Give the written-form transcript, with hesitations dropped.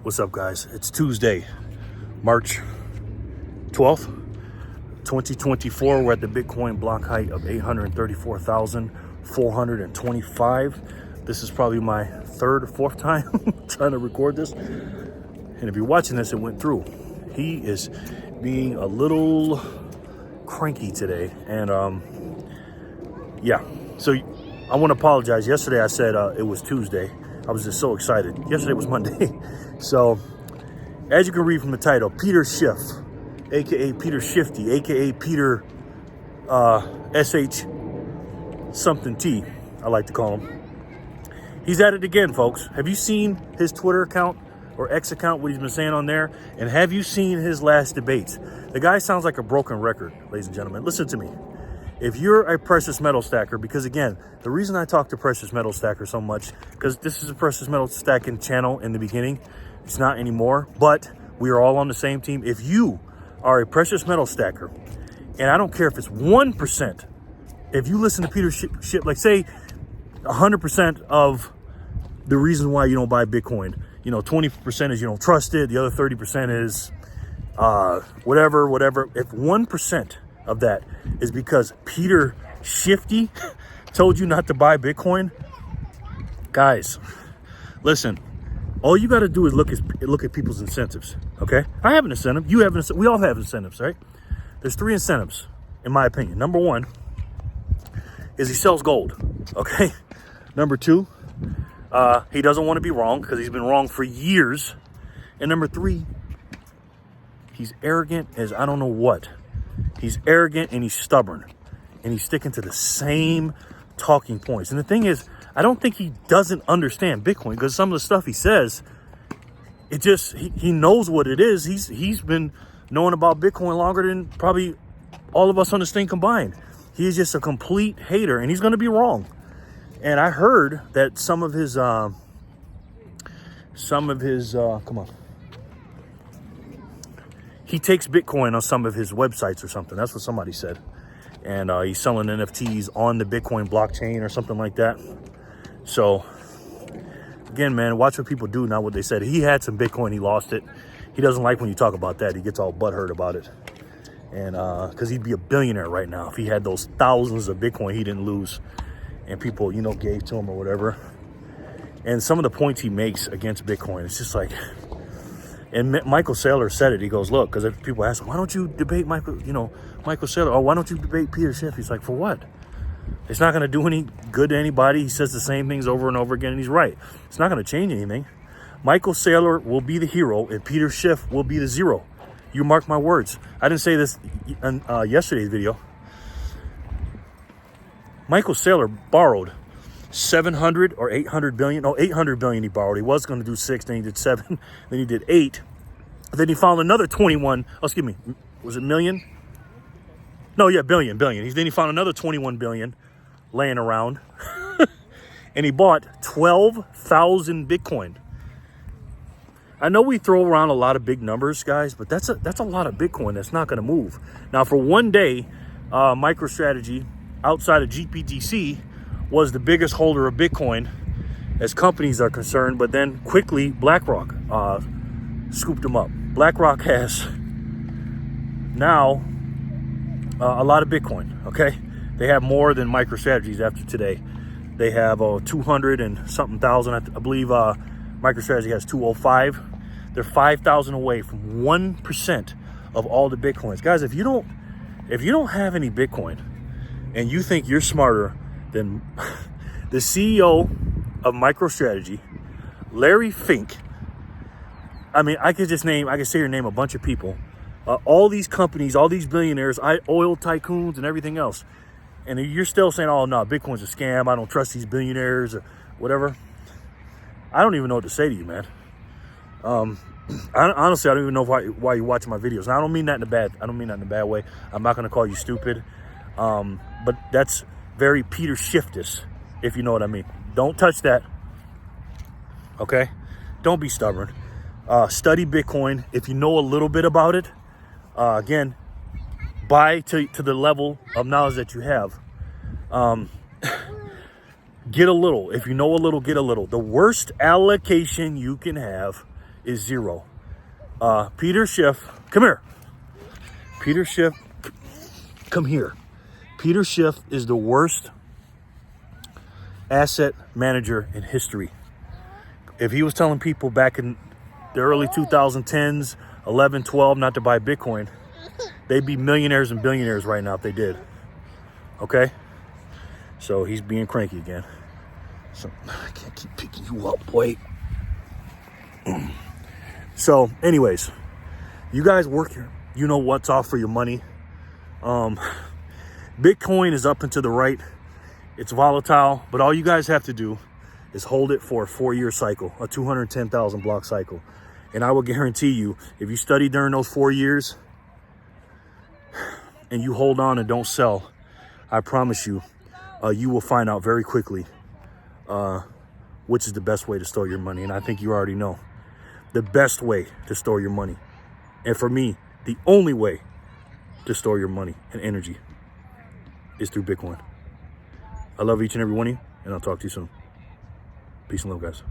What's up, guys? It's Tuesday, March 12th, 2024. We're at the Bitcoin block height of 834,425. This is probably my third or fourth time trying to record this. And if you're watching this, it went through. He is being a little cranky today. And yeah, so I want to apologize. Yesterday I said it was Tuesday. I was just so excited. Yesterday was Monday. So, as you can read from the title, Peter Schiff, aka Peter Shifty, aka Peter SH something T, I like to call him. He's at it again, folks. Have you seen his Twitter account or X account, what he's been saying on there? And have you seen his last debates? The guy sounds like a broken record, ladies and gentlemen. Listen to me. If you're a precious metal stacker, because again, the reason I talk to precious metal stackers so much, because this is a precious metal stacking channel in the beginning. It's not anymore, but we are all on the same team. If you are a precious metal stacker, and I don't care if it's 1%, if you listen to Peter Schiff, like say 100% of the reason why you don't buy Bitcoin, 20% is you don't trust it, the other 30% is whatever. If 1% of that is because Peter Shifty told you not to buy Bitcoin, guys, listen, all you got to do is look at people's incentives. Okay, I have an incentive, you have an incentive, we all have incentives, right? There's three incentives in my opinion. Number one is he sells gold. Okay, number two, he doesn't want to be wrong because he's been wrong for years, and number three, he's arrogant as I don't know what. He's arrogant and he's stubborn, and he's sticking to the same talking points. And the thing is, I don't think he doesn't understand Bitcoin, because some of the stuff he says, it just, he knows what it is. He's been knowing about Bitcoin longer than probably all of us on this thing combined. He is just a complete hater, and he's going to be wrong. And I heard that some of his come on. He takes Bitcoin on some of his websites or something. That's what somebody said. And he's selling NFTs on the Bitcoin blockchain or something like that. So, again, man, watch what people do, not what they said. He had some Bitcoin. He lost it. He doesn't like when you talk about that. He gets all butthurt about it. And because he'd be a billionaire right now if he had those thousands of Bitcoin he didn't lose and people, gave to him or whatever. And some of the points he makes against Bitcoin, it's just like... And Michael Saylor said it. He goes, look, because if people ask him, why don't you debate Michael Saylor? Or why don't you debate Peter Schiff? He's like, for what? It's not going to do any good to anybody. He says the same things over and over again, and he's right. It's not going to change anything. Michael Saylor will be the hero, and Peter Schiff will be the zero. You mark my words. I didn't say this in yesterday's video. Michael Saylor borrowed 700 or 800 billion. No, 800 billion he borrowed. He was going to do 6, then he did 7, then he did 8. Then he found another 21. Oh, excuse me. Was it million? No, yeah, billion. Then he found another 21 billion laying around. And he bought 12,000 Bitcoin. I know we throw around a lot of big numbers, guys, but that's a lot of Bitcoin that's not going to move. Now, for one day, MicroStrategy outside of GPTC was the biggest holder of Bitcoin as companies are concerned, but then quickly BlackRock scooped them up. BlackRock has now a lot of Bitcoin, okay? They have more than MicroStrategies after today. They have 200 and something thousand. I believe MicroStrategy has 205. They're 5,000 away from 1% of all the Bitcoins. Guys, if you don't have any Bitcoin and you think you're smarter than the CEO of MicroStrategy, Larry Fink. I mean, I could say your name a bunch of people. All these companies, all these billionaires, oil tycoons and everything else. And you're still saying, oh, no, Bitcoin's a scam. I don't trust these billionaires or whatever. I don't even know what to say to you, man. Honestly, I don't even know why you're watching my videos. And I don't mean that in a bad way. I'm not going to call you stupid. But that's very Peter Shiftis, if you know what I mean. Don't touch that. Okay? Don't be stubborn. Study Bitcoin. If you know a little bit about it, again, buy to the level of knowledge that you have. Get a little. If you know a little, get a little. The worst allocation you can have is zero. Peter Schiff, come here. Peter Schiff, come here. Peter Schiff is the worst asset manager in history. If he was telling people back in the early 2010s, 11, 12, not to buy Bitcoin, they'd be millionaires and billionaires right now if they did. Okay? So he's being cranky again. So I can't keep picking you up, boy. So anyways, you guys work here. You know what's off for your money. Bitcoin is up and to the right. It's volatile, but all you guys have to do is hold it for a 4-year cycle, a 210,000 block cycle. And I will guarantee you, if you study during those 4 years and you hold on and don't sell, I promise you, you will find out very quickly which is the best way to store your money. And I think you already know the best way to store your money. And for me, the only way to store your money and energy is through Bitcoin. I love each and every one of you, and I'll talk to you soon. Peace and love, guys.